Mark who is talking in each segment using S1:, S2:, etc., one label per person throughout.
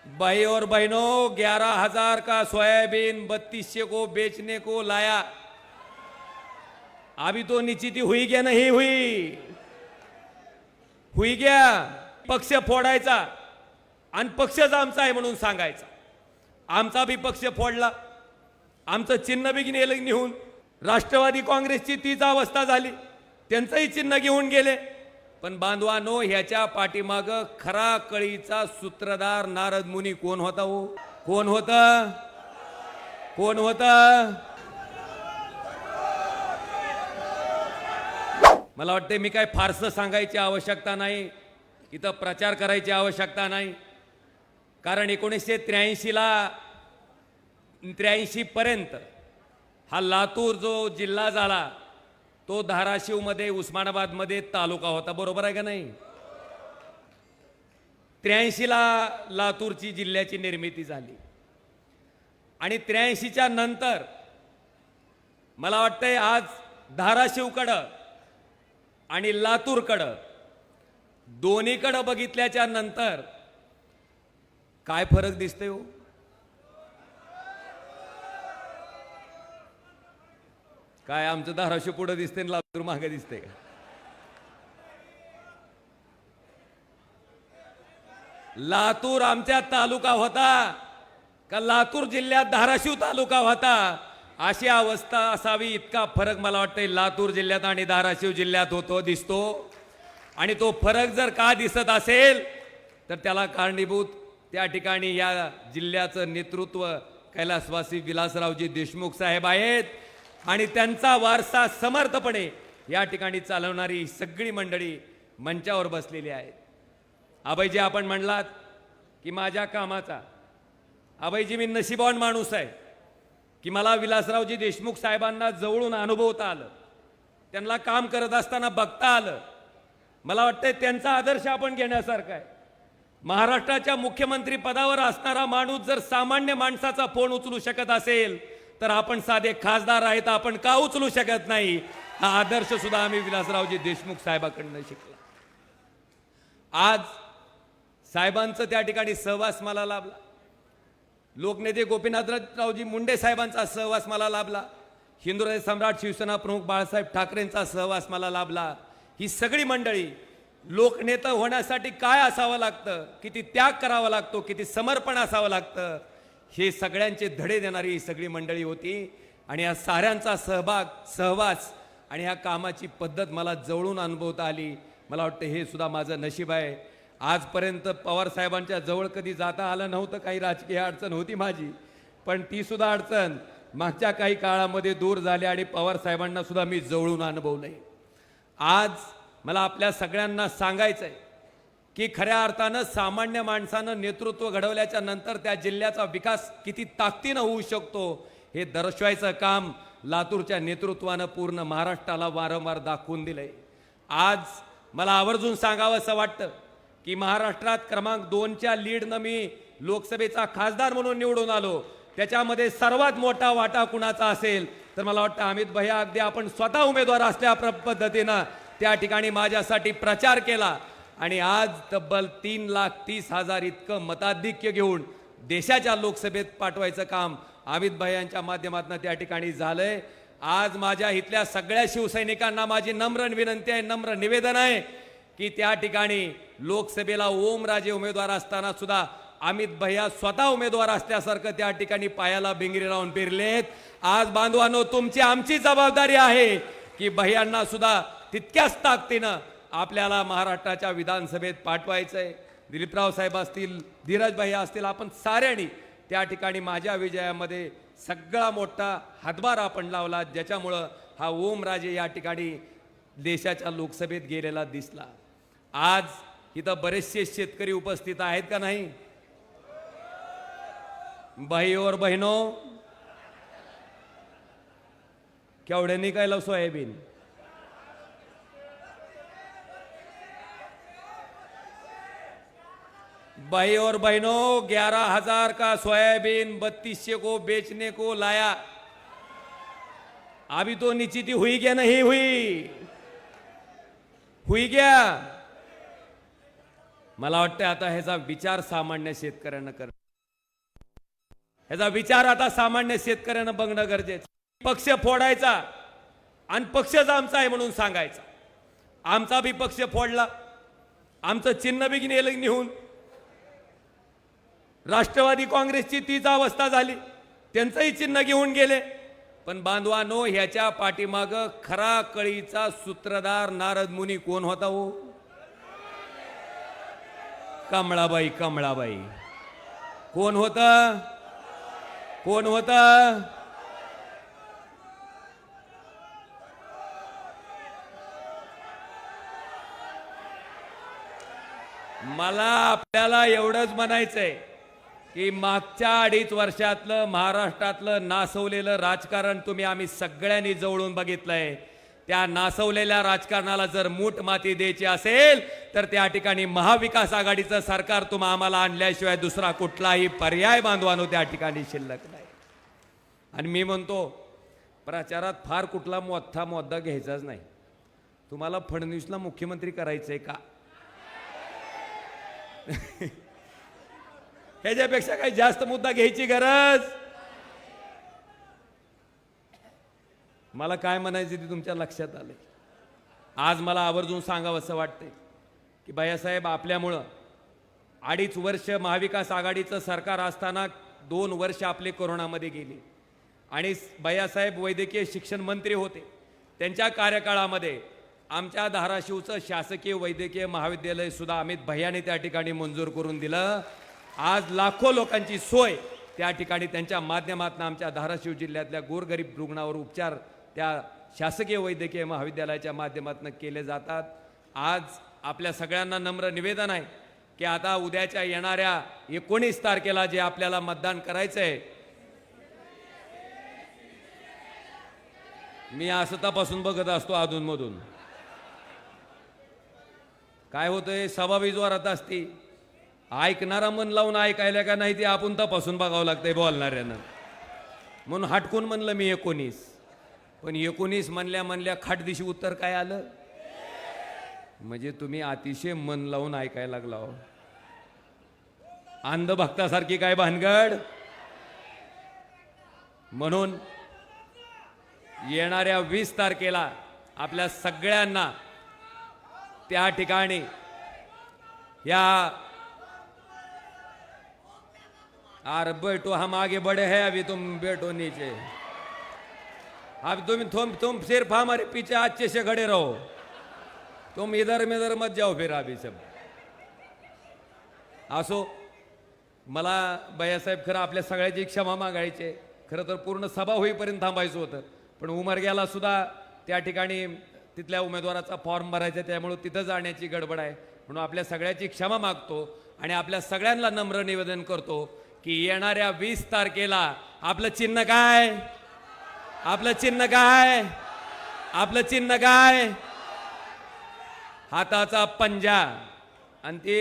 S1: भाई और बहनों, 11,000 का सोयाबीन 3200 को बेचने को लाया। अभी तो निश्चिती हुई क्या नहीं हुई? हुई क्या? पक्ष फोडायचा आणि पक्षच आमचा आहे म्हणून सांगायचा। आमचा भी पक्ष फोडला, आमचं चिन्ह बी गेलं निघून। राष्ट्रवादी काँग्रेसची तीच अवस्था झाली, त्यांचंही चिन्ह घेऊन गेले। पण बांधवानो, ह्याच्या पाठीमाग खरा कळीचा सूत्रधार नारद मुनी कोण होता हो? कोण होता? कोण होता? मला वाटते मी काय फारसं सांगायची आवश्यकता नाही, इथं प्रचार करायची आवश्यकता नाही। कारण 1983 पर्यंत हा लातूर जो जिल्हा झाला तो धाराशिव मध्ये, उस्मानाबाद मध्ये तालुका होता, बरोबर आहे का नाही? 83 लातूरची जिल्ह्याची निर्मिती झाली आणि 83च्या नंतर मला वाटतंय आज धाराशिवकडं आणि लातूरकडं दोन्हीकडं बघितल्याच्या नंतर काय फरक दिसतोय हो? काय आमचं धाराशिव पुढे दिसते आणि लातूर मागे दिसते का? लातूर आमच्या तालुका होता का लातूर जिल्ह्यात धाराशिव तालुका होता, अशी अवस्था असावी इतका फरक मला वाटतंय लातूर जिल्ह्यात आणि धाराशिव जिल्ह्यात होतो, दिसतो। आणि तो फरक जर का दिसत असेल तर त्याला कारणीभूत त्या ठिकाणी या जिल्ह्याचं नेतृत्व कैलासवासी विलासरावजी देशमुख साहेब आहेत आणि त्यांचा वारसा समर्थपणे या ठिकाणी चालवणारी सगळी मंडळी मंचावर बसलेली आहेत। अभयजी, आपण म्हणलात की माझ्या कामाचा, अभयजी मी नशिबवान माणूस आहे की मला विलासरावजी देशमुख साहेबांना जवळून अनुभवता आलं, त्यांना काम करत असताना बघता आलं। मला वाटतं त्यांचा आदर्श आपण घेण्यासारखा आहे। महाराष्ट्राच्या मुख्यमंत्री पदावर असणारा माणूस जर सामान्य माणसाचा फोन उचलू शकत असेल तर आपण साधे खासदार आहेत, आपण का उचलू शकत नाही? हा आदर्श सुद्धा आम्ही विलासरावजी देशमुख साहेबांकडून शिकला। आज साहेबांचं त्या ठिकाणी सहवास मला लाभला, लोकनेते गोपीनाथरावजी मुंडे साहेबांचा सहवास मला लाभला, हिंदुराज सम्राट शिवसेना प्रमुख बाळासाहेब ठाकरेंचा सहवास मला लाभला। ही सगळी मंडळी लोकनेता होण्यासाठी काय असावं लागतं, किती त्याग करावा लागतो, किती समर्पण असावं लागतं, हे सगळ्यांचे धडे देणारी ही सगळी मंडळी होती। आणि या साऱ्यांचा सहवास आणि ह्या कामाची पद्धत मला जवळून अनुभवता आली। मला वाटतं हे सुद्धा माझं नशीब आहे। आजपर्यंत पवार साहेबांच्या जवळ कधी जाता आलं नव्हतं, काही राजकीय अडचण होती माझी, पण ती सुद्धा अडचण मागच्या काही काळामध्ये दूर झाली आणि पवार साहेबांना सुद्धा मी जवळून अनुभवलंय। आज मला आपल्या सगळ्यांना सांगायचं आहे की खऱ्या अर्थानं सामान्य माणसानं नेतृत्व घडवल्याच्या नंतर त्या जिल्ह्याचा विकास किती ताकदीनं होऊ शकतो हे दर्शवायचं काम लातूरच्या नेतृत्वानं पूर्ण महाराष्ट्राला वारंवार दाखवून दिलंय। आज मला आवर्जून सांगावं असं वाटतं की महाराष्ट्रात क्रमांक 2च्या लीडनं मी लोकसभेचा खासदार म्हणून निवडून आलो, त्याच्यामध्ये सर्वात मोठा वाटा कुणाचा असेल तर मला वाटतं अमित भैया, अगदी आपण स्वतः उमेदवार असल्या पद्धतीनं त्या ठिकाणी माझ्यासाठी प्रचार केला आणि आज तब्बल 3,30,000 इतकं मताधिक्य घेऊन देशाच्या लोकसभेत पाठवायचं काम अमित भैयांच्या माध्यमातून त्या ठिकाणी झालंय। आज माझ्या इथल्या सगळ्या शिवसैनिकांना माझी नम्र विनंती आहे, नम्र निवेदन आहे की त्या ठिकाणी लोकसभेला ओमराजे उमेदवार असताना सुद्धा अमित भैया स्वतः उमेदवार असल्यासारखं त्या ठिकाणी पायाला भिंगरी लावून फिरलेत। आज बांधवांनो, तुमची आमची जबाबदारी आहे की भैयांना सुद्धा तितक्याच ताकदीनं आपल्याला महाराष्ट्राच्या विधानसभेत पाठवायचंय। दिलीपराव साहेब असतील, धीरज भैया असतील, आपण साऱ्यांनी त्या ठिकाणी माझ्या विजयामध्ये सगळा मोठा हातभार आपण लावला, ज्याच्यामुळं हा ओमराजे या ठिकाणी देशाच्या लोकसभेत गेलेला दिसला। आज इथं बरेचसे शेतकरी उपस्थित आहेत का नाही? भाई और बहनों, केवढ्यांनी काय लाव सोयाबीन? भाई और बहनों, 11,000 का सोयाबीन 3200 को बेचने को लाया। अभी तो निश्चिती हुई क्या नहीं हुई? हुई क्या? मला वाटतं आता ह्याचा विचार सामान्य शेतकऱ्यांना कर ह्याचा विचार आता सामान्य शेतकऱ्यांना बघणं गरजेचं. पक्ष फोडायचा आणि पक्षच आमचा आहे म्हणून सांगायचा. आमचा बी पक्ष फोडला, आमचं चिन्ह बी नेलं निघून. राष्ट्रवादी काँग्रेसची तीच अवस्था झाली, त्यांचंही चिन्ह घेऊन गेले. पण बांधवानो, ह्याच्या पाठीमाग खरा कळीचा सूत्रधार नारद मुनी कोण होता हो? कमळाबाई. कमळाबाई कोण होता? कोण होता? मला आपल्याला एवढंच म्हणायचंय की मागच्या 2.5 वर्षातलं महाराष्ट्रातलं नासवलेलं राजकारण तुम्ही आम्ही सगळ्यांनी जवळून बघितलंय. त्या नासवलेल्या राजकारणाला जर मूठ माती द्यायची असेल तर त्या ठिकाणी महाविकास आघाडीचं सरकार तुम्हा आम्हाला आणल्याशिवाय दुसरा कुठलाही पर्याय बांधवानो त्या ठिकाणी शिल्लक नाही. आणि मी म्हणतो, प्रचारात फार कुठला मोठा मुद्दा घ्यायचाच नाही. तुम्हाला फडणवीसला मुख्यमंत्री करायचंय का? ह्याच्यापेक्षा काही जास्त मुद्दा घ्यायची गरज. मला काय म्हणायचं ते तुमच्या लक्षात आलंय. आज मला आवर्जून सांगावं असं वाटतंय की भैयासाहेब, आपल्यामुळं 2.5 वर्ष महाविकास आघाडीचं सरकार असताना 2 वर्ष आपले कोरोनामध्ये गेले. आणि भैयासाहेब वैद्यकीय शिक्षण मंत्री होते. त्यांच्या कार्यकाळामध्ये आमच्या धाराशिवचं शासकीय वैद्यकीय महाविद्यालय सुद्धा अमित भैयाने त्या ठिकाणी मंजूर करून दिलं. आज लाखो लोकांची सोय त्या ठिकाणी त्यांच्या माध्यमातून आमच्या धाराशिव जिल्ह्यातल्या गोरगरीब रुग्णावर उपचार त्या शासकीय वैद्यकीय महाविद्यालयाच्या माध्यमातून केले जातात. आज आपल्या सगळ्यांना नम्र निवेदन आहे की आता उद्याच्या येणाऱ्या 19 तारखेला जे आपल्याला मतदान करायचंय, मी असं तपासून बघत असतो अधूनमधून काय होतंय. सभाबी जोरात असते, ऐकणारा मन लावून ऐकायला का नाही ते आपण तपासून बघावं लागतंय बोलणाऱ्यानं. म्हणून हटकून म्हणलं मी 19, पण 19 म्हणल्या खाटदिशी उत्तर काय आलं? म्हणजे तुम्ही अतिशय मन लावून ऐकायला लागला हो. अंधभक्तासारखी काय भानगड. म्हणून येणाऱ्या 20 तारखेला आपल्या सगळ्यांना त्या ठिकाणी या अरे बैठो, हम आगे बढ़े हैं, अभी तुम बैठो नीचे. अब तुम सिर्फ हमारे पीछे अच्छे से खड़े रहो, तुम इधर मिधर मत जाओ फिर अभी सब. असो, मला भैयासाहेब खरं आपल्या सगळ्याची क्षमा मागायची. खरं तर पूर्ण सभा होईपर्यंत थांबायचं होतं, पण उमरग्याला सुद्धा त्या ठिकाणी तिथल्या उमेदवाराचा फॉर्म भरायचा, त्यामुळे तिथं जाण्याची गडबड आहे. म्हणून आपल्या सगळ्याची क्षमा मागतो आणि आपल्या सगळ्यांना नम्र निवेदन करतो की येणाऱ्या 20 तारखेला आपलं चिन्ह काय? आपलं चिन्ह काय? आपलं चिन्ह काय? हाताचा पंजा. आणि ते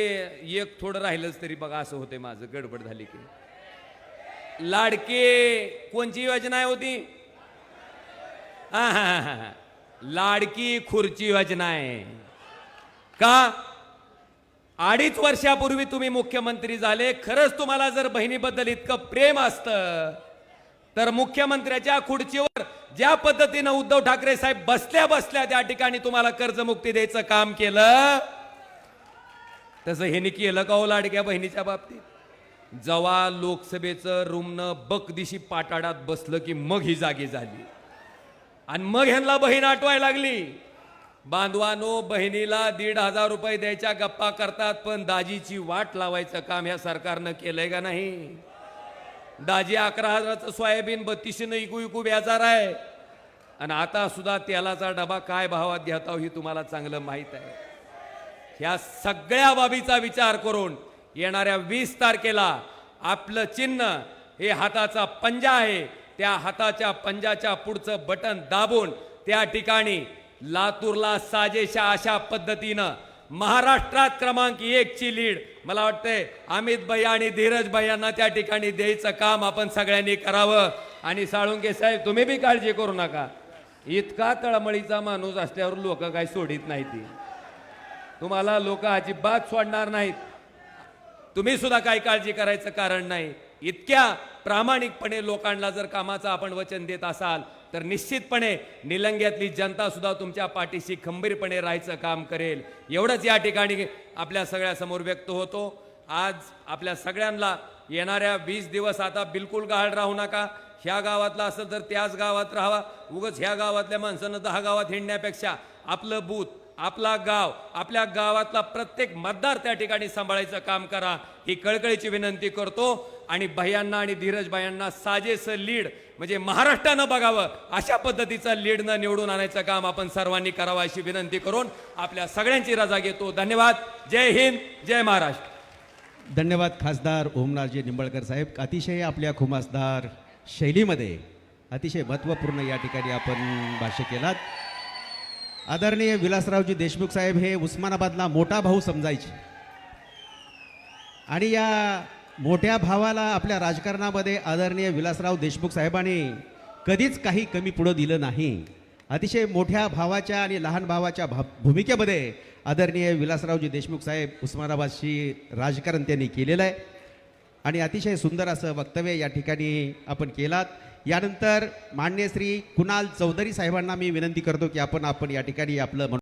S1: एक थोडं राहिलंच तरी बघा असं होते माझं, गडबड झाली की. लाडकी कोणची योजना होती? हा, लाडकी खुर्ची योजना आहे का? 2.5 वर्षापूर्वी तुम्ही मुख्यमंत्री झाले. खरंच तुम्हाला जर बहिणीबद्दल इतकं प्रेम असतं तर मुख्यमंत्र्याच्या खुर्चीवर ज्या पद्धतीनं उद्धव ठाकरे साहेब बसल्या बसल्या त्या ठिकाणी तुम्हाला कर्जमुक्ती द्यायचं काम केलं, तसं ह्यांनी केलं का हो लाडक्या बहिणीच्या बाबतीत? जेव्हा लोकसभेचं रुमनं बकदिशी पाटाडात बसलं की मग ही जागी झाली आणि मग ह्यांना बहीण आठवायला लागली. बांधवानो, बहिणीला 1,500 रुपये द्यायच्या गप्पा करतात, पण दाजीची वाट लावायचं काम ह्या सरकारनं केलंय का नाही? दाजी 11,000चं सोयाबीन 3200 इकू व्याजार आहे. आणि आता सुद्धा तेलाचा डबा काय भावात घेता ही तुम्हाला चांगलं माहीत आहे. ह्या सगळ्या बाबीचा विचार करून येणाऱ्या 20 तारखेला आपलं चिन्ह हे हाताचा पंजा आहे. त्या हाताच्या पंजाच्या पुढचं बटन दाबून त्या ठिकाणी लातूरला साजेशा अशा पद्धतीनं महाराष्ट्रात क्रमांक 1 ची लीड मला वाटतंय अमित भैया आणि धीरज भैयांना त्या ठिकाणी द्यायचं काम आपण सगळ्यांनी करावं. आणि साळुंके साहेब, तुम्ही बी काळजी करू नका. इतका तळमळीचा माणूस असल्यावर लोक काय सोडित नाहीत. तुम्हाला लोक अजिबात सोडणार नाहीत. तुम्ही सुद्धा काही काळजी करायचं कारण नाही. इतक्या प्रामाणिकपणे लोकांना जर कामाचं आपण वचन देत असाल तर निश्चितपणे निलंग्यातली जनता सुद्धा तुमच्या पाठीशी खंबीरपणे राहायचं काम करेल. एवढंच या ठिकाणी आपल्या सगळ्यासमोर व्यक्त होतो. आज आपल्या सगळ्यांना येणाऱ्या 20 दिवस आता बिलकुल गहाळ राहू नका. ह्या गावातला असेल तर त्याच गावात राहावा. उगाच ह्या गावातल्या माणसानं 10 गावात हिंडण्यापेक्षा आपलं बूथ, आपला गाव, आपल्या गावातला प्रत्येक मतदार त्या ठिकाणी सांभाळायचं काम करा, ही कळकळीची विनंती करतो. आणि भैयांना आणि धीरज भायांना साजेसं लीड म्हणजे महाराष्ट्रानं बघावं अशा पद्धतीचा लीडनं निवडून आणायचं काम आपण सर्वांनी करावं अशी विनंती करून आपल्या सगळ्यांची रजा घेतो. धन्यवाद. जय हिंद, जय महाराष्ट्र.
S2: धन्यवाद खासदार ओमराजे निंबाळकर साहेब. अतिशय आपल्या खुमासदार शैलीमध्ये अतिशय महत्त्वपूर्ण या ठिकाणी आपण भाष्य केलात. आदरणीय विलासरावजी देशमुख साहेब हे उस्मानाबादला मोठा भाऊ समजायचे आणि या मोठ्या भावाला आपल्या राजकारणामध्ये आदरणीय विलासराव देशमुख साहेबांनी कधीच काही कमी पुढं दिलं नाही. अतिशय मोठ्या भावाच्या आणि लहान भावाच्या भूमिकेमध्ये आदरणीय विलासरावजी देशमुख साहेब उस्मानाबादशी राजकारण त्यांनी केलेलं आहे आणि अतिशय सुंदर असं वक्तव्य या ठिकाणी आपण केलात. यानंतर माननीय श्री कुणाल चौधरी साहेबांना मी विनंती करतो की आपण या ठिकाणी आपलं